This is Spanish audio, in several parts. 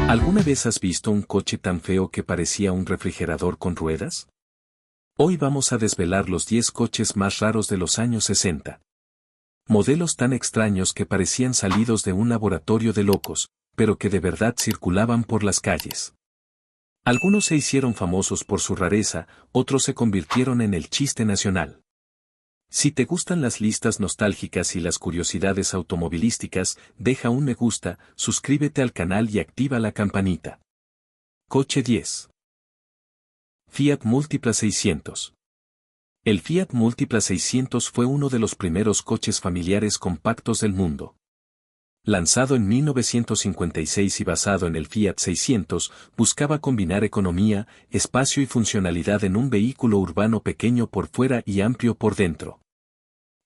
¿Alguna vez has visto un coche tan feo que parecía un refrigerador con ruedas? Hoy vamos a desvelar los 10 coches más raros de los años 60. Modelos tan extraños que parecían salidos de un laboratorio de locos, pero que de verdad circulaban por las calles. Algunos se hicieron famosos por su rareza, otros se convirtieron en el chiste nacional. Si te gustan las listas nostálgicas y las curiosidades automovilísticas, deja un me gusta, suscríbete al canal y activa la campanita. Coche 10. Fiat Multipla 600. El Fiat Multipla 600 fue uno de los primeros coches familiares compactos del mundo. Lanzado en 1956 y basado en el Fiat 600, buscaba combinar economía, espacio y funcionalidad en un vehículo urbano pequeño por fuera y amplio por dentro.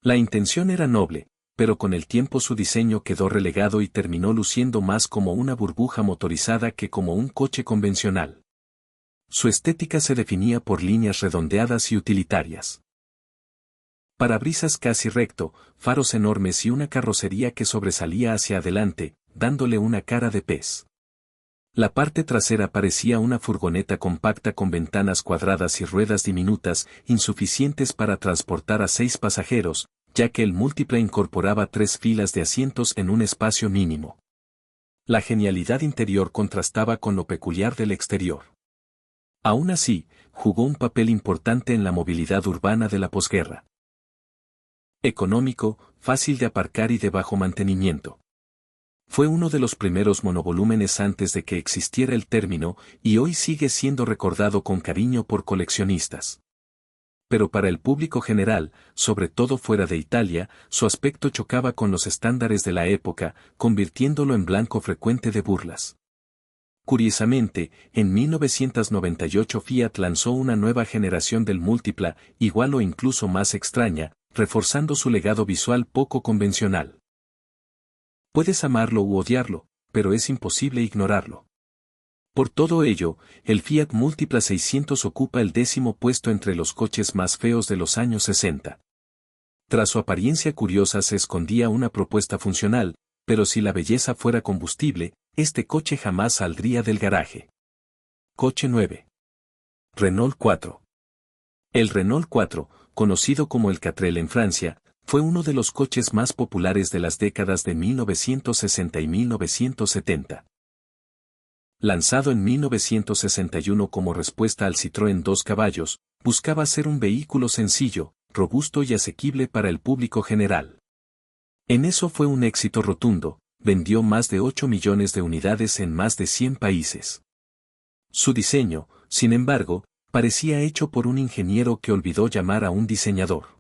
La intención era noble, pero con el tiempo su diseño quedó relegado y terminó luciendo más como una burbuja motorizada que como un coche convencional. Su estética se definía por líneas redondeadas y utilitarias. Parabrisas casi recto, faros enormes y una carrocería que sobresalía hacia adelante, dándole una cara de pez. La parte trasera parecía una furgoneta compacta con ventanas cuadradas y ruedas diminutas, insuficientes para transportar a 6 pasajeros, ya que el Multipla incorporaba 3 filas de asientos en un espacio mínimo. La genialidad interior contrastaba con lo peculiar del exterior. Aún así, jugó un papel importante en la movilidad urbana de la posguerra. Económico, fácil de aparcar y de bajo mantenimiento. Fue uno de los primeros monovolúmenes antes de que existiera el término, y hoy sigue siendo recordado con cariño por coleccionistas. Pero para el público general, sobre todo fuera de Italia, su aspecto chocaba con los estándares de la época, convirtiéndolo en blanco frecuente de burlas. Curiosamente, en 1998 Fiat lanzó una nueva generación del Multipla, igual o incluso más extraña, reforzando su legado visual poco convencional. Puedes amarlo u odiarlo, pero es imposible ignorarlo. Por todo ello, el Fiat Multipla 600 ocupa el 10º puesto entre los coches más feos de los años 60. Tras su apariencia curiosa se escondía una propuesta funcional, pero si la belleza fuera combustible, este coche jamás saldría del garaje. Coche 9. Renault 4. El Renault 4, conocido como el Catrel en Francia, fue uno de los coches más populares de las décadas de 1960 y 1970. Lanzado en 1961 como respuesta al Citroën 2 caballos, buscaba ser un vehículo sencillo, robusto y asequible para el público general. En eso fue un éxito rotundo, vendió más de 8 millones de unidades en más de 100 países. Su diseño, sin embargo, parecía hecho por un ingeniero que olvidó llamar a un diseñador.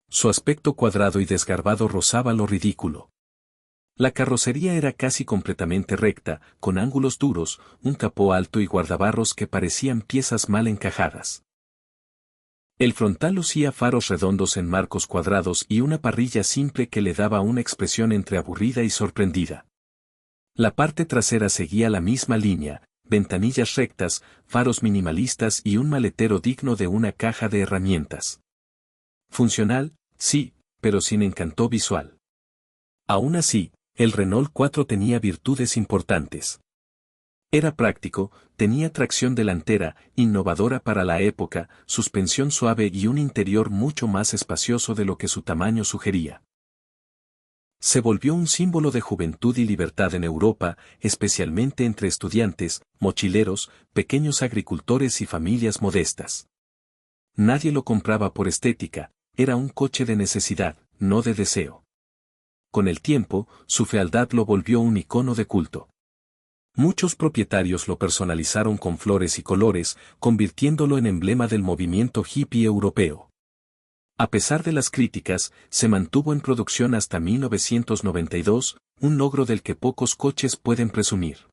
Su aspecto cuadrado y desgarbado rozaba lo ridículo. La carrocería era casi completamente recta, con ángulos duros, un capó alto y guardabarros que parecían piezas mal encajadas. El frontal lucía faros redondos en marcos cuadrados y una parrilla simple que le daba una expresión entre aburrida y sorprendida. La parte trasera seguía la misma línea, ventanillas rectas, faros minimalistas y un maletero digno de una caja de herramientas. Funcional, sí, pero sin encanto visual. Aún así, el Renault 4 tenía virtudes importantes. Era práctico, tenía tracción delantera, innovadora para la época, suspensión suave y un interior mucho más espacioso de lo que su tamaño sugería. Se volvió un símbolo de juventud y libertad en Europa, especialmente entre estudiantes, mochileros, pequeños agricultores y familias modestas. Nadie lo compraba por estética, era un coche de necesidad, no de deseo. Con el tiempo, su fealdad lo volvió un icono de culto. Muchos propietarios lo personalizaron con flores y colores, convirtiéndolo en emblema del movimiento hippie europeo. A pesar de las críticas, se mantuvo en producción hasta 1992, un logro del que pocos coches pueden presumir.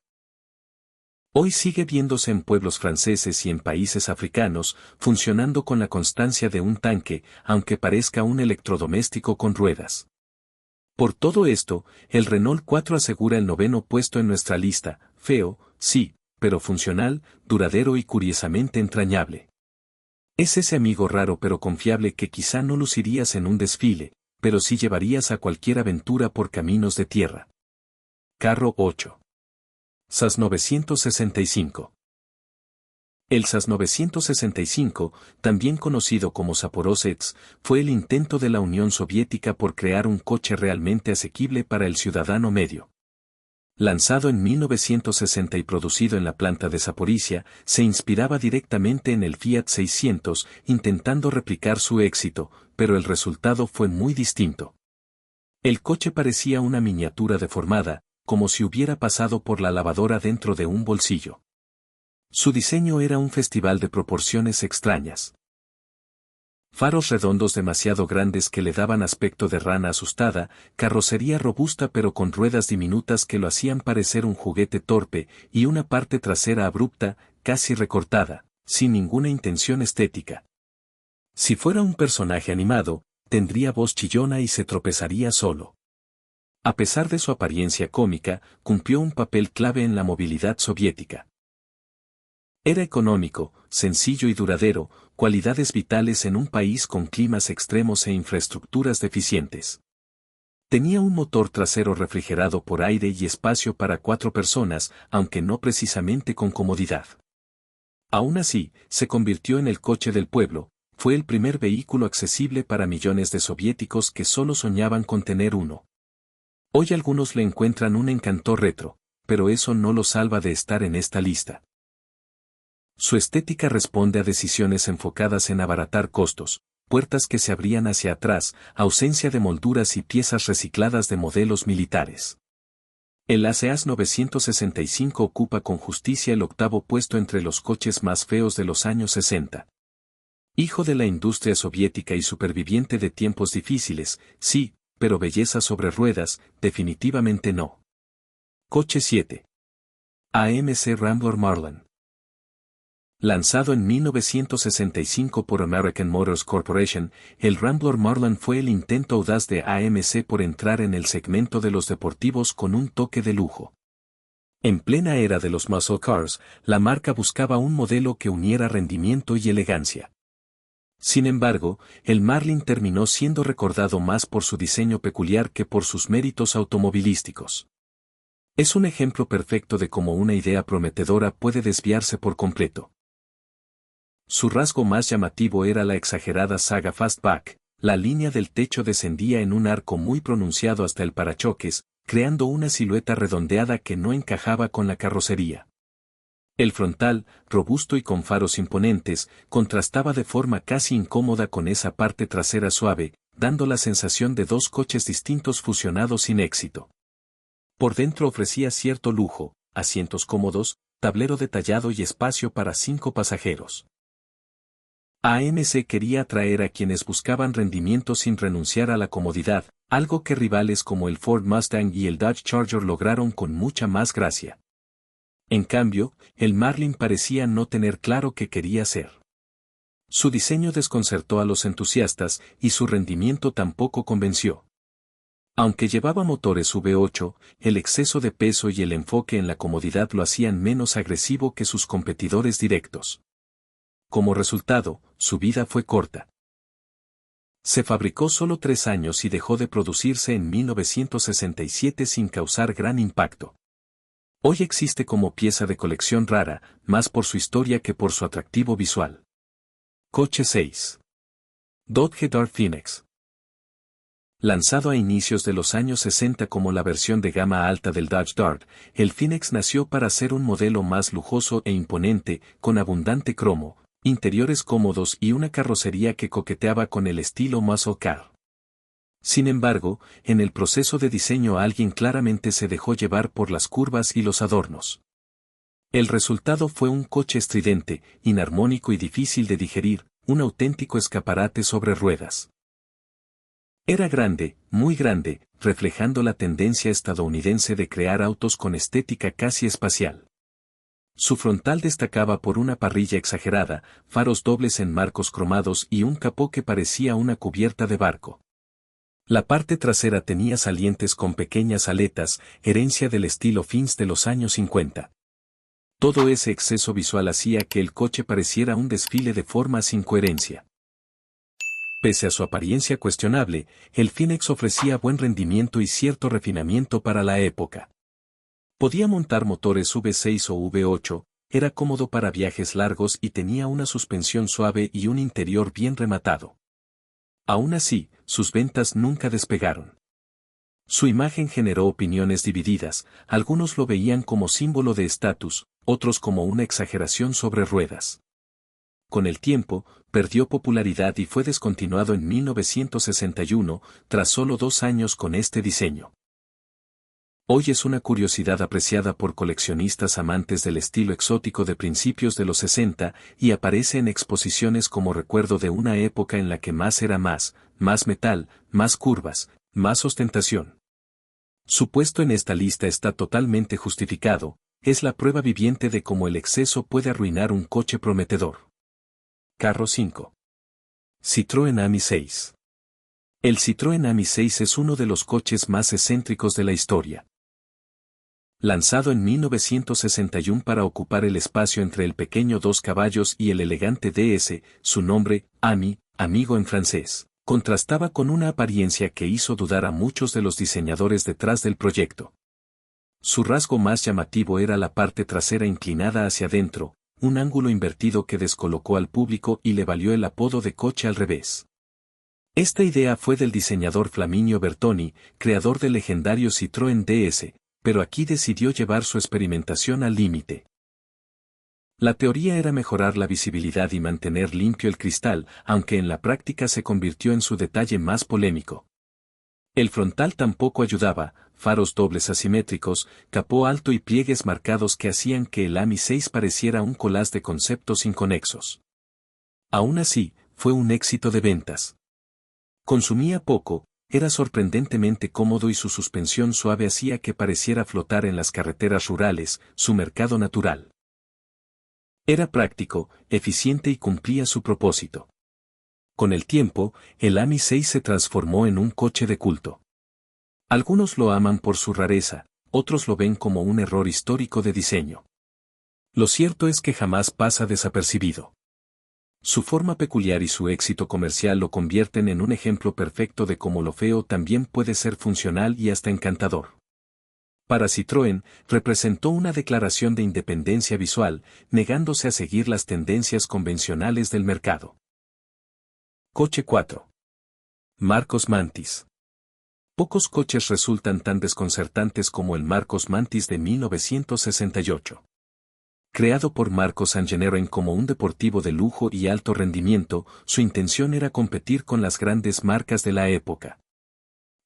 Hoy sigue viéndose en pueblos franceses y en países africanos, funcionando con la constancia de un tanque, aunque parezca un electrodoméstico con ruedas. Por todo esto, el Renault 4 asegura el 9º puesto en nuestra lista, feo, sí, pero funcional, duradero y curiosamente entrañable. Es ese amigo raro pero confiable que quizá no lucirías en un desfile, pero sí llevarías a cualquier aventura por caminos de tierra. Carro 8. SAS 965. El SAS 965, también conocido como Zaporozhets, fue el intento de la Unión Soviética por crear un coche realmente asequible para el ciudadano medio. Lanzado en 1960 y producido en la planta de Zaporizhia, se inspiraba directamente en el Fiat 600, intentando replicar su éxito, pero el resultado fue muy distinto. El coche parecía una miniatura deformada, como si hubiera pasado por la lavadora dentro de un bolsillo. Su diseño era un festival de proporciones extrañas. Faros redondos demasiado grandes que le daban aspecto de rana asustada, carrocería robusta pero con ruedas diminutas que lo hacían parecer un juguete torpe, y una parte trasera abrupta, casi recortada, sin ninguna intención estética. Si fuera un personaje animado, tendría voz chillona y se tropezaría solo. A pesar de su apariencia cómica, cumplió un papel clave en la movilidad soviética. Era económico, sencillo y duradero, cualidades vitales en un país con climas extremos e infraestructuras deficientes. Tenía un motor trasero refrigerado por aire y espacio para 4 personas, aunque no precisamente con comodidad. Aún así, se convirtió en el coche del pueblo, fue el primer vehículo accesible para millones de soviéticos que solo soñaban con tener uno. Hoy algunos le encuentran un encanto retro, pero eso no lo salva de estar en esta lista. Su estética responde a decisiones enfocadas en abaratar costos, puertas que se abrían hacia atrás, ausencia de molduras y piezas recicladas de modelos militares. El ASEAS 965 ocupa con justicia el 8º puesto entre los coches más feos de los años 60. Hijo de la industria soviética y superviviente de tiempos difíciles, sí, pero belleza sobre ruedas, definitivamente no. Coche 7. AMC Rambler Marlin. Lanzado en 1965 por American Motors Corporation, el Rambler Marlin fue el intento audaz de AMC por entrar en el segmento de los deportivos con un toque de lujo. En plena era de los muscle cars, la marca buscaba un modelo que uniera rendimiento y elegancia. Sin embargo, el Marlin terminó siendo recordado más por su diseño peculiar que por sus méritos automovilísticos. Es un ejemplo perfecto de cómo una idea prometedora puede desviarse por completo. Su rasgo más llamativo era la exagerada saga Fastback, la línea del techo descendía en un arco muy pronunciado hasta el parachoques, creando una silueta redondeada que no encajaba con la carrocería. El frontal, robusto y con faros imponentes, contrastaba de forma casi incómoda con esa parte trasera suave, dando la sensación de 2 coches distintos fusionados sin éxito. Por dentro ofrecía cierto lujo, asientos cómodos, tablero detallado y espacio para 5 pasajeros. AMC quería atraer a quienes buscaban rendimiento sin renunciar a la comodidad, algo que rivales como el Ford Mustang y el Dodge Charger lograron con mucha más gracia. En cambio, el Marlin parecía no tener claro qué quería ser. Su diseño desconcertó a los entusiastas y su rendimiento tampoco convenció. Aunque llevaba motores V8, el exceso de peso y el enfoque en la comodidad lo hacían menos agresivo que sus competidores directos. Como resultado, su vida fue corta. Se fabricó solo 3 años y dejó de producirse en 1967 sin causar gran impacto. Hoy existe como pieza de colección rara, más por su historia que por su atractivo visual. Coche 6. Dodge Dart Phoenix. Lanzado a inicios de los años 60 como la versión de gama alta del Dodge Dart, el Phoenix nació para ser un modelo más lujoso e imponente, con abundante cromo, interiores cómodos y una carrocería que coqueteaba con el estilo muscle car. Sin embargo, en el proceso de diseño alguien claramente se dejó llevar por las curvas y los adornos. El resultado fue un coche estridente, inarmónico y difícil de digerir, un auténtico escaparate sobre ruedas. Era grande, muy grande, reflejando la tendencia estadounidense de crear autos con estética casi espacial. Su frontal destacaba por una parrilla exagerada, faros dobles en marcos cromados y un capó que parecía una cubierta de barco. La parte trasera tenía salientes con pequeñas aletas, herencia del estilo fins de los años 50. Todo ese exceso visual hacía que el coche pareciera un desfile de formas sin coherencia. Pese a su apariencia cuestionable, el Phoenix ofrecía buen rendimiento y cierto refinamiento para la época. Podía montar motores V6 o V8, era cómodo para viajes largos y tenía una suspensión suave y un interior bien rematado. Aún así, sus ventas nunca despegaron. Su imagen generó opiniones divididas, algunos lo veían como símbolo de estatus, otros como una exageración sobre ruedas. Con el tiempo, perdió popularidad y fue descontinuado en 1961, tras solo 2 años con este diseño. Hoy es una curiosidad apreciada por coleccionistas amantes del estilo exótico de principios de los 60 y aparece en exposiciones como recuerdo de una época en la que más era más metal, más curvas, más ostentación. Su puesto en esta lista está totalmente justificado, es la prueba viviente de cómo el exceso puede arruinar un coche prometedor. Carro 5. Citroën Ami 6. El Citroën Ami 6 es uno de los coches más excéntricos de la historia. Lanzado en 1961 para ocupar el espacio entre el pequeño 2 caballos y el elegante DS, su nombre, Ami, amigo en francés, contrastaba con una apariencia que hizo dudar a muchos de los diseñadores detrás del proyecto. Su rasgo más llamativo era la parte trasera inclinada hacia adentro, un ángulo invertido que descolocó al público y le valió el apodo de coche al revés. Esta idea fue del diseñador Flaminio Bertoni, creador del legendario Citroën DS, pero aquí decidió llevar su experimentación al límite. La teoría era mejorar la visibilidad y mantener limpio el cristal, aunque en la práctica se convirtió en su detalle más polémico. El frontal tampoco ayudaba, faros dobles asimétricos, capó alto y pliegues marcados que hacían que el Ami 6 pareciera un collage de conceptos inconexos. Aún así, fue un éxito de ventas. Consumía poco, era sorprendentemente cómodo y su suspensión suave hacía que pareciera flotar en las carreteras rurales, su mercado natural. Era práctico, eficiente y cumplía su propósito. Con el tiempo, el Ami 6 se transformó en un coche de culto. Algunos lo aman por su rareza, otros lo ven como un error histórico de diseño. Lo cierto es que jamás pasa desapercibido. Su forma peculiar y su éxito comercial lo convierten en un ejemplo perfecto de cómo lo feo también puede ser funcional y hasta encantador. Para Citroën, representó una declaración de independencia visual, negándose a seguir las tendencias convencionales del mercado. Coche 4. Marcos Mantis. Pocos coches resultan tan desconcertantes como el Marcos Mantis de 1968. Creado por Marcos Engineering como un deportivo de lujo y alto rendimiento, su intención era competir con las grandes marcas de la época.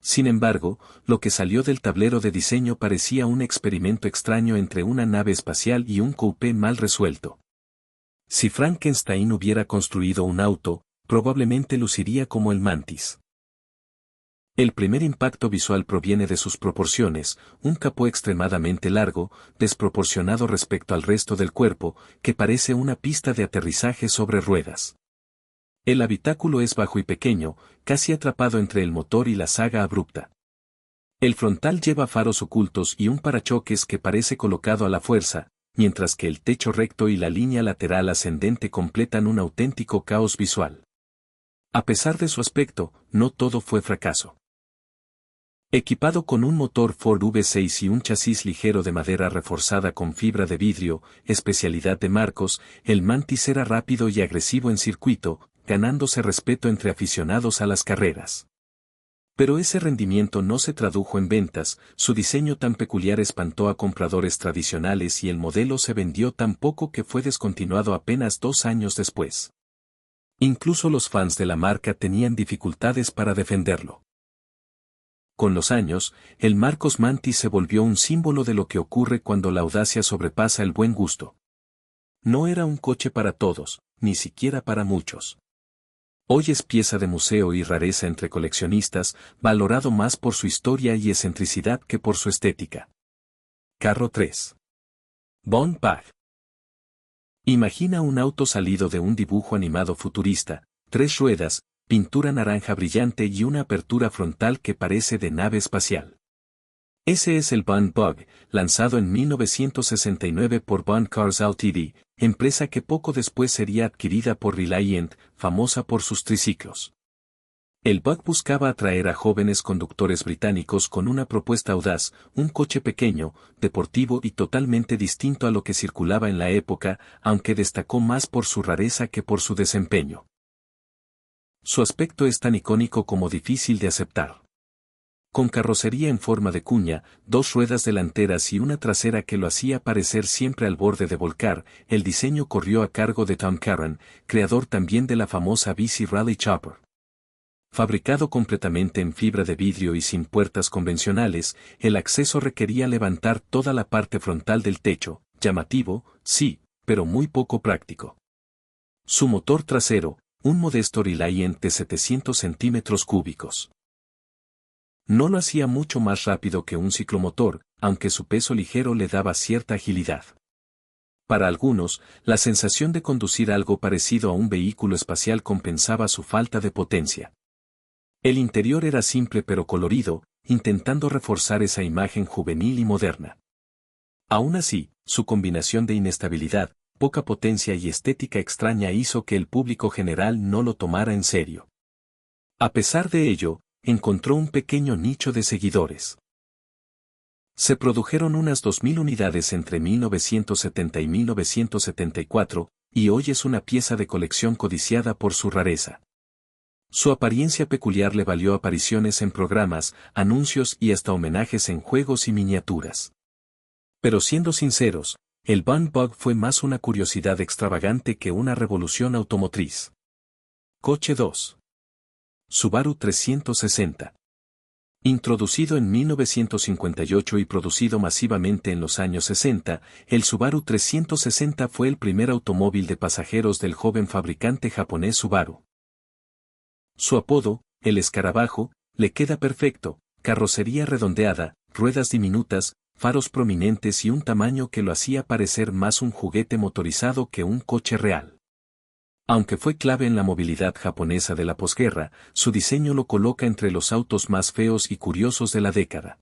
Sin embargo, lo que salió del tablero de diseño parecía un experimento extraño entre una nave espacial y un coupé mal resuelto. Si Frankenstein hubiera construido un auto, probablemente luciría como el Mantis. El primer impacto visual proviene de sus proporciones, un capó extremadamente largo, desproporcionado respecto al resto del cuerpo, que parece una pista de aterrizaje sobre ruedas. El habitáculo es bajo y pequeño, casi atrapado entre el motor y la saga abrupta. El frontal lleva faros ocultos y un parachoques que parece colocado a la fuerza, mientras que el techo recto y la línea lateral ascendente completan un auténtico caos visual. A pesar de su aspecto, no todo fue fracaso. Equipado con un motor Ford V6 y un chasis ligero de madera reforzada con fibra de vidrio, especialidad de Marcos, el Mantis era rápido y agresivo en circuito, ganándose respeto entre aficionados a las carreras. Pero ese rendimiento no se tradujo en ventas, su diseño tan peculiar espantó a compradores tradicionales y el modelo se vendió tan poco que fue descontinuado apenas 2 años después. Incluso los fans de la marca tenían dificultades para defenderlo. Con los años, el Marcos Mantis se volvió un símbolo de lo que ocurre cuando la audacia sobrepasa el buen gusto. No era un coche para todos, ni siquiera para muchos. Hoy es pieza de museo y rareza entre coleccionistas, valorado más por su historia y excentricidad que por su estética. Carro 3. Von Pag. Imagina un auto salido de un dibujo animado futurista, 3 ruedas, pintura naranja brillante y una apertura frontal que parece de nave espacial. Ese es el Von Pag, lanzado en 1969 por Von Cars Ltd., empresa que poco después sería adquirida por Reliant, famosa por sus triciclos. El Bug buscaba atraer a jóvenes conductores británicos con una propuesta audaz, un coche pequeño, deportivo y totalmente distinto a lo que circulaba en la época, aunque destacó más por su rareza que por su desempeño. Su aspecto es tan icónico como difícil de aceptar. Con carrocería en forma de cuña, dos ruedas delanteras y una trasera que lo hacía parecer siempre al borde de volcar, el diseño corrió a cargo de Tom Curran, creador también de la famosa bici Rally Chopper. Fabricado completamente en fibra de vidrio y sin puertas convencionales, el acceso requería levantar toda la parte frontal del techo, llamativo, sí, pero muy poco práctico. Su motor trasero, un modesto Reliant de 700 centímetros cúbicos. No lo hacía mucho más rápido que un ciclomotor, aunque su peso ligero le daba cierta agilidad. Para algunos, la sensación de conducir algo parecido a un vehículo espacial compensaba su falta de potencia. El interior era simple pero colorido, intentando reforzar esa imagen juvenil y moderna. Aún así, su combinación de inestabilidad, poca potencia y estética extraña hizo que el público general no lo tomara en serio. A pesar de ello, encontró un pequeño nicho de seguidores. Se produjeron unas 2.000 unidades entre 1970 y 1974, y hoy es una pieza de colección codiciada por su rareza. Su apariencia peculiar le valió apariciones en programas, anuncios y hasta homenajes en juegos y miniaturas. Pero siendo sinceros, el Bun Bug fue más una curiosidad extravagante que una revolución automotriz. Coche 2. Subaru 360. Introducido en 1958 y producido masivamente en los años 60, el Subaru 360 fue el primer automóvil de pasajeros del joven fabricante japonés Subaru. Su apodo, el escarabajo, le queda perfecto: carrocería redondeada, ruedas diminutas, faros prominentes y un tamaño que lo hacía parecer más un juguete motorizado que un coche real. Aunque fue clave en la movilidad japonesa de la posguerra, su diseño lo coloca entre los autos más feos y curiosos de la década.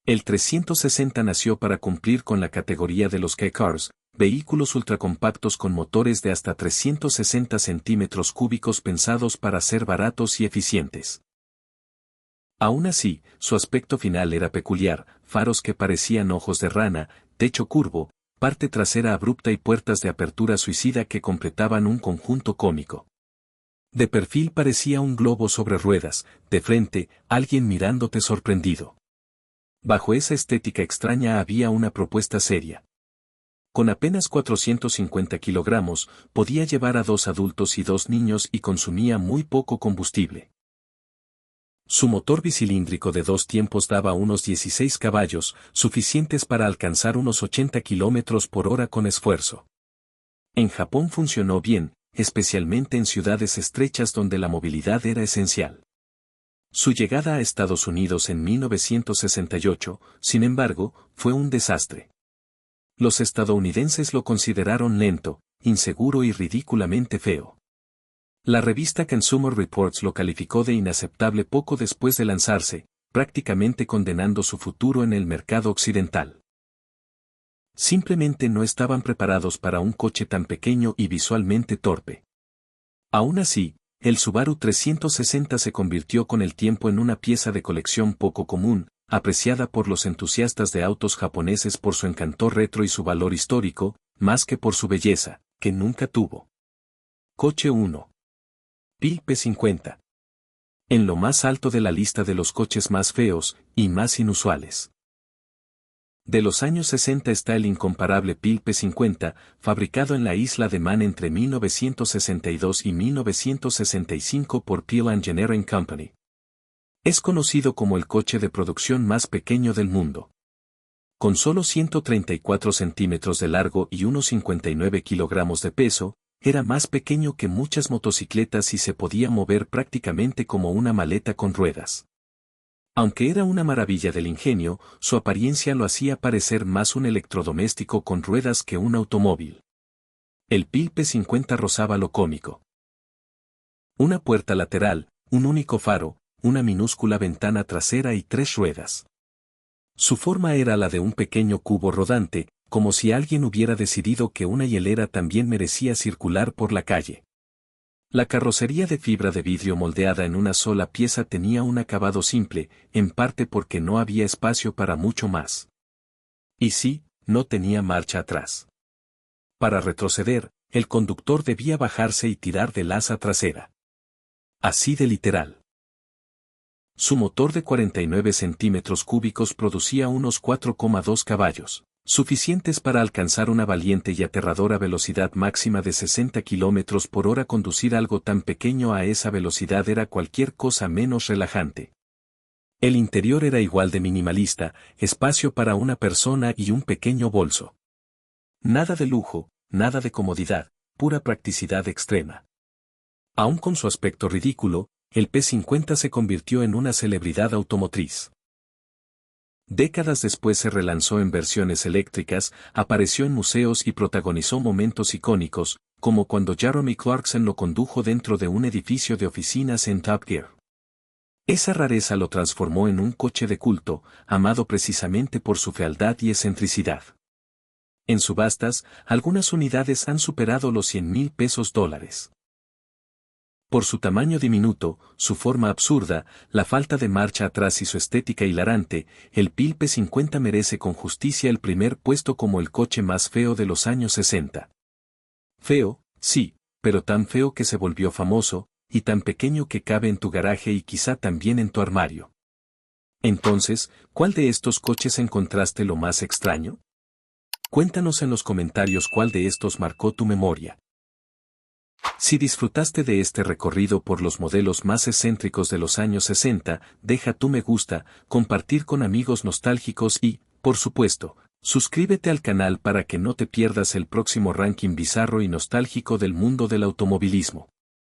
El 360 nació para cumplir con la categoría de los K-Cars, vehículos ultracompactos con motores de hasta 360 centímetros cúbicos pensados para ser baratos y eficientes. Aún así, su aspecto final era peculiar: faros que parecían ojos de rana, techo curvo, parte trasera abrupta y puertas de apertura suicida que completaban un conjunto cómico. De perfil parecía un globo sobre ruedas, de frente, alguien mirándote sorprendido. Bajo esa estética extraña había una propuesta seria. Con apenas 450 kilogramos, podía llevar a 2 adultos y 2 niños y consumía muy poco combustible. Su motor bicilíndrico de 2 tiempos daba unos 16 caballos, suficientes para alcanzar unos 80 kilómetros por hora con esfuerzo. En Japón funcionó bien, especialmente en ciudades estrechas donde la movilidad era esencial. Su llegada a Estados Unidos en 1968, sin embargo, fue un desastre. Los estadounidenses lo consideraron lento, inseguro y ridículamente feo. La revista Consumer Reports lo calificó de inaceptable poco después de lanzarse, prácticamente condenando su futuro en el mercado occidental. Simplemente no estaban preparados para un coche tan pequeño y visualmente torpe. Aún así, el Subaru 360 se convirtió con el tiempo en una pieza de colección poco común, apreciada por los entusiastas de autos japoneses por su encanto retro y su valor histórico, más que por su belleza, que nunca tuvo. Coche 1. Pi P50. En lo más alto de la lista de los coches más feos y más inusuales. De los años 60 está el incomparable Pi P50, fabricado en la isla de Man entre 1962 y 1965 por Peel Engineering Company. Es conocido como el coche de producción más pequeño del mundo. Con solo 134 centímetros de largo y unos 59 kilogramos de peso, era más pequeño que muchas motocicletas y se podía mover prácticamente como una maleta con ruedas. Aunque era una maravilla del ingenio, su apariencia lo hacía parecer más un electrodoméstico con ruedas que un automóvil. El Pi P50 rozaba lo cómico. Una puerta lateral, un único faro, una minúscula ventana trasera y 3 ruedas. Su forma era la de un pequeño cubo rodante, como si alguien hubiera decidido que una hielera también merecía circular por la calle. La carrocería de fibra de vidrio moldeada en una sola pieza tenía un acabado simple, en parte porque no había espacio para mucho más. Y sí, no tenía marcha atrás. Para retroceder, el conductor debía bajarse y tirar del asa trasera. Así de literal. Su motor de 49 centímetros cúbicos producía unos 4,2 caballos, suficientes para alcanzar una valiente y aterradora velocidad máxima de 60 kilómetros por hora. Conducir algo tan pequeño a esa velocidad era cualquier cosa menos relajante. El interior era igual de minimalista, espacio para una persona y un pequeño bolso. Nada de lujo, nada de comodidad, pura practicidad extrema. Aun con su aspecto ridículo, el P50 se convirtió en una celebridad automotriz. Décadas después se relanzó en versiones eléctricas, apareció en museos y protagonizó momentos icónicos, como cuando Jeremy Clarkson lo condujo dentro de un edificio de oficinas en Top Gear. Esa rareza lo transformó en un coche de culto, amado precisamente por su fealdad y excentricidad. En subastas, algunas unidades han superado los $100,000. Por su tamaño diminuto, su forma absurda, la falta de marcha atrás y su estética hilarante, el Pil P50 merece con justicia el primer puesto como el coche más feo de los años 60. Feo, sí, pero tan feo que se volvió famoso, y tan pequeño que cabe en tu garaje y quizá también en tu armario. Entonces, ¿cuál de estos coches encontraste lo más extraño? Cuéntanos en los comentarios cuál de estos marcó tu memoria. Si disfrutaste de este recorrido por los modelos más excéntricos de los años 60, deja tu me gusta, compartir con amigos nostálgicos y, por supuesto, suscríbete al canal para que no te pierdas el próximo ranking bizarro y nostálgico del mundo del automovilismo.